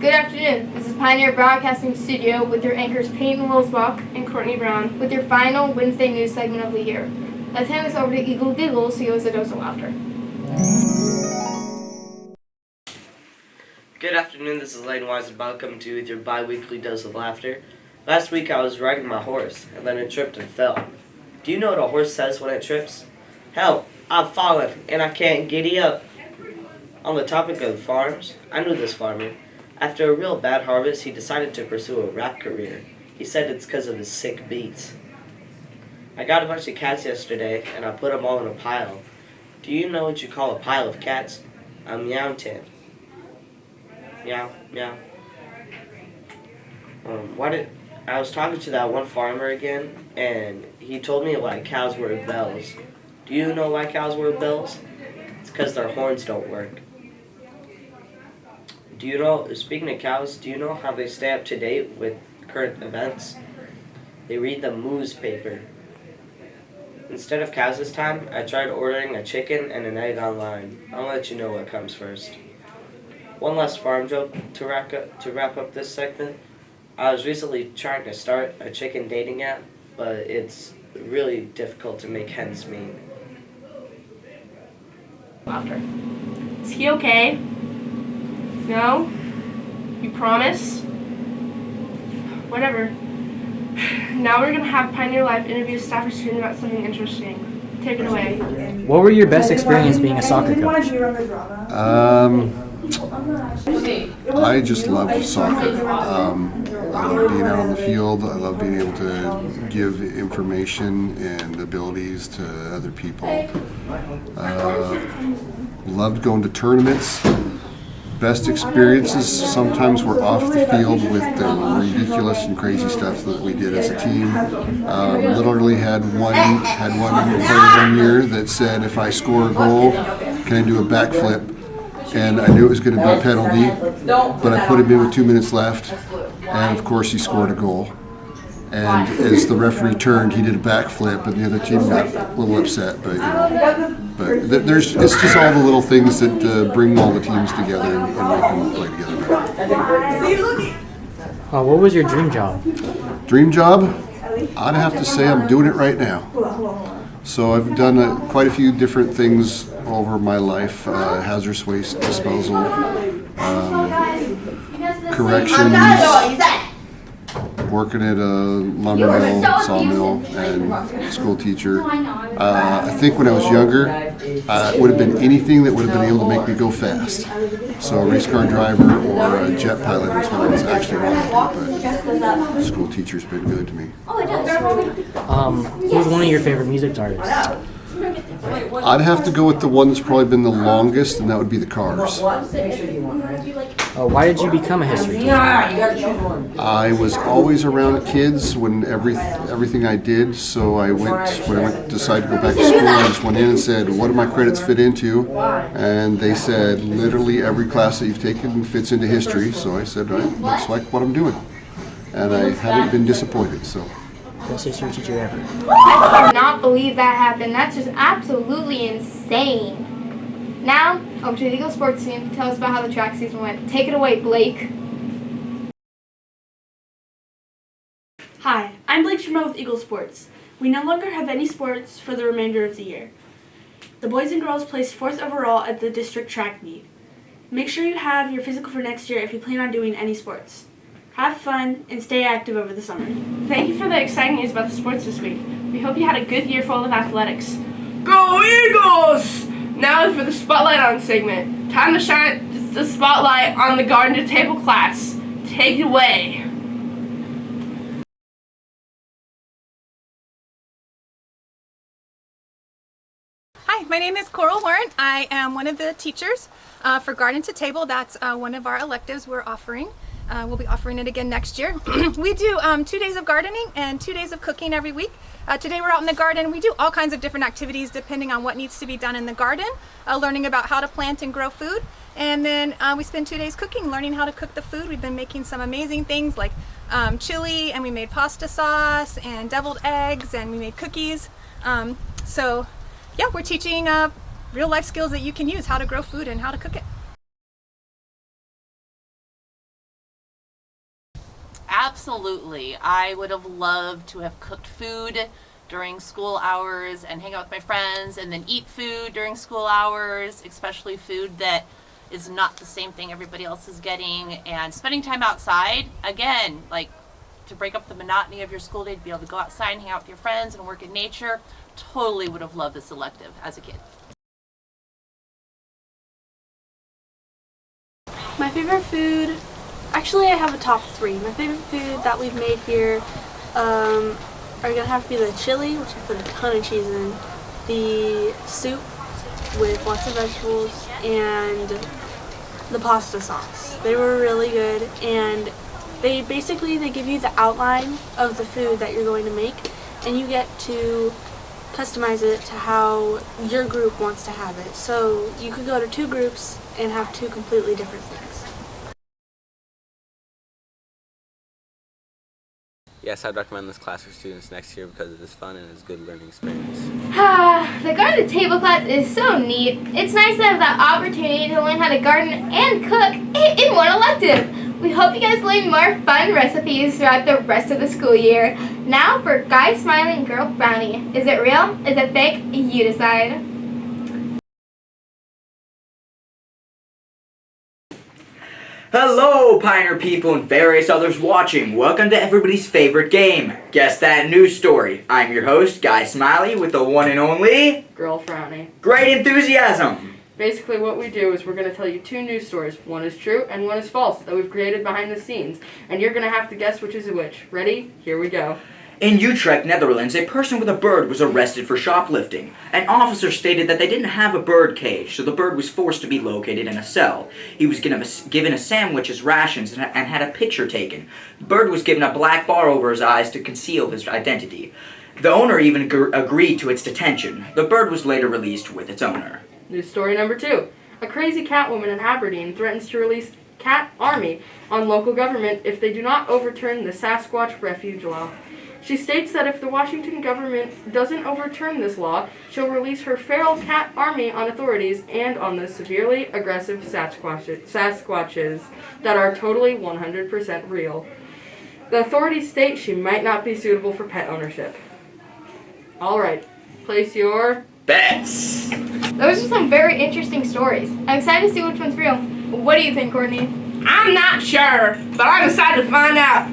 Good afternoon. This is Pioneer Broadcasting Studio with your anchors Peyton Wilsbach and Courtney Brown with your final Wednesday news segment of the year. Let's hand this over to Eagle Diggle so he has a dose of laughter. Good afternoon, this is Lane Wise and welcome to your bi-weekly dose of laughter. Last week I was riding my horse and then it tripped and fell. Do you know what a horse says when it trips? Help, I've fallen and I can't giddy up. On the topic of farms, I knew this farmer. After a real bad harvest, he decided to pursue a rap career. He said it's because of his sick beats. I got a bunch of cats yesterday and I put them all in a pile. Do you know what you call a pile of cats? A meow tin. Meow, meow. I was talking to that one farmer again, and he told me why cows wear bells. Do you know why cows wear bells? It's because their horns don't work. Do you know, speaking of cows, do you know how they stay up to date with current events? They read the Moose paper. Instead of cows this time, I tried ordering a chicken and an egg online. I'll let you know what comes first. One last farm joke to wrap up this segment. I was recently trying to start a chicken dating app, but it's really difficult to make hens meet. Laughter. Is he okay? No? You promise? Whatever. Now we're going to have Pioneer Live interview staff or student about something interesting. Take it away. What were your best experience being a soccer coach? I just love soccer. I love being out on the field. I love being able to give information and abilities to other people. Loved going to tournaments. Best experiences sometimes were off the field with the ridiculous and crazy stuff that we did as a team. Literally had one player one year that said, if I score a goal, can I do a backflip? And I knew it was going to be a penalty, but I put him in with 2 minutes left, and of course he scored a goal. And as the referee turned, he did a backflip, and the other team got a little upset. It's just all the little things that bring all the teams together and make them play together better. What was your dream job? Dream job? I'd have to say I'm doing it right now. So I've done quite a few different things over my life, hazardous waste disposal, corrections, working at a lumber mill, sawmill, and school teacher. I think when I was younger, it would have been anything that would have been able to make me go fast. So a race car driver or a jet pilot is what I was actually wanting to do, but school teacher's been good to me. Who's one of your favorite music artists? I'd have to go with the one that's probably been the longest, and that would be the Cars. Why did you become a history teacher? I was always around kids when everything I did, so when I decided to go back to school, I just went in and said, what do my credits fit into? And they said, literally every class that you've taken fits into history, so I said, right, looks like what I'm doing. And I haven't been disappointed, so. Best history teacher ever. I cannot believe that happened. That's just absolutely insane. Now, over to the Eagle sports team. Tell us about how the track season went. Take it away, Blake. Hi, I'm Blake Sherman with Eagle Sports. We no longer have any sports for the remainder of the year. The boys and girls placed 4th overall at the district track meet. Make sure you have your physical for next year if you plan on doing any sports. Have fun and stay active over the summer. Thank you for the exciting news about the sports this week. We hope you had a good year full of athletics. Go Eagles! Now for the Spotlight On segment. Time to shine the spotlight on the garden to table class. Take it away. Hi, my name is Coral Warren. I am one of the teachers for Garden to Table. That's one of our electives we're offering. We'll be offering it again next year. We do 2 days of gardening and 2 days of cooking every week. Today we're out in the garden. We do all kinds of different activities depending on what needs to be done in the garden, learning about how to plant and grow food. And then we spend 2 days cooking, learning how to cook the food. We've been making some amazing things like chili, and we made pasta sauce and deviled eggs, and we made cookies. So yeah, we're teaching real life skills that you can use, how to grow food and how to cook it. Absolutely. I would have loved to have cooked food during school hours and hang out with my friends and then eat food during school hours, especially food that is not the same thing everybody else is getting, and spending time outside, again, like to break up the monotony of your school day, to be able to go outside and hang out with your friends and work in nature. Totally would have loved this elective as a kid. My favorite food, actually I have a top 3. My favorite food that we've made here are gonna have to be the chili, which I put a ton of cheese in, the soup with lots of vegetables, and the pasta sauce. They were really good, and they give you the outline of the food that you're going to make, and you get to customize it to how your group wants to have it. So you could go to 2 groups and have 2 completely different things. Yes, I'd recommend this class for students next year because it is fun and is a good learning experience. The garden to table class is so neat. It's nice to have that opportunity to learn how to garden and cook in one elective. We hope you guys learn more fun recipes throughout the rest of the school year. Now for Guy Smiley and Girl Brownie. Is it real? Is it fake? You decide. Hello, Pioneer people and various others watching. Welcome to everybody's favorite game, Guess That News Story. I'm your host, Guy Smiley, with the one and only Girl Frowny. Great Enthusiasm. Basically what we do is we're going to tell you 2 news stories. One is true and one is false that we've created behind the scenes. And you're going to have to guess which is which. Ready? Here we go. In Utrecht, Netherlands, a person with a bird was arrested for shoplifting. An officer stated that they didn't have a bird cage, so the bird was forced to be located in a cell. He was given a sandwich as rations and had a picture taken. The bird was given a black bar over his eyes to conceal his identity. The owner even agreed to its detention. The bird was later released with its owner. News story number 2. A crazy cat woman in Aberdeen threatens to release cat army on local government if they do not overturn the Sasquatch refuge law. She states that if the Washington government doesn't overturn this law, she'll release her feral cat army on authorities and on the severely aggressive Sasquatches that are totally 100% real. The authorities state she might not be suitable for pet ownership. Alright, place your bets! Those are some very interesting stories. I'm excited to see which one's real. What do you think, Courtney? I'm not sure, but I'm excited to find out.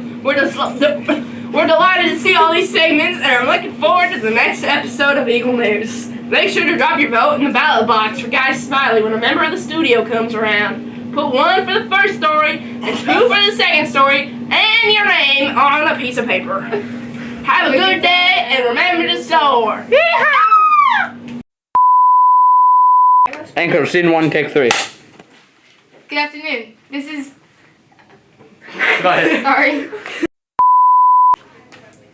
We're delighted to see all these segments, and I'm looking forward to the next episode of Eagle News. Make sure to drop your vote in the ballot box for Guy Smiley when a member of the studio comes around. Put 1 for the first story and 2 for the second story, and your name on a piece of paper. Have a good day, and remember to soar. Anchor, scene 1, take 3. Good afternoon. This is... Go ahead. Sorry.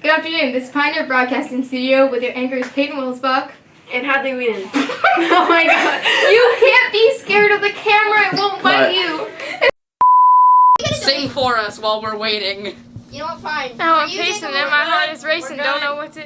Good afternoon. This is Pioneer Broadcasting Studio with your anchors Peyton Wilsbach And Hadley Whedon. Oh my god. You can't be scared of the camera. It won't bite you. Sing for us while we're waiting. You know what? Fine. Now I'm pacing and my heart is racing. Don't know what to...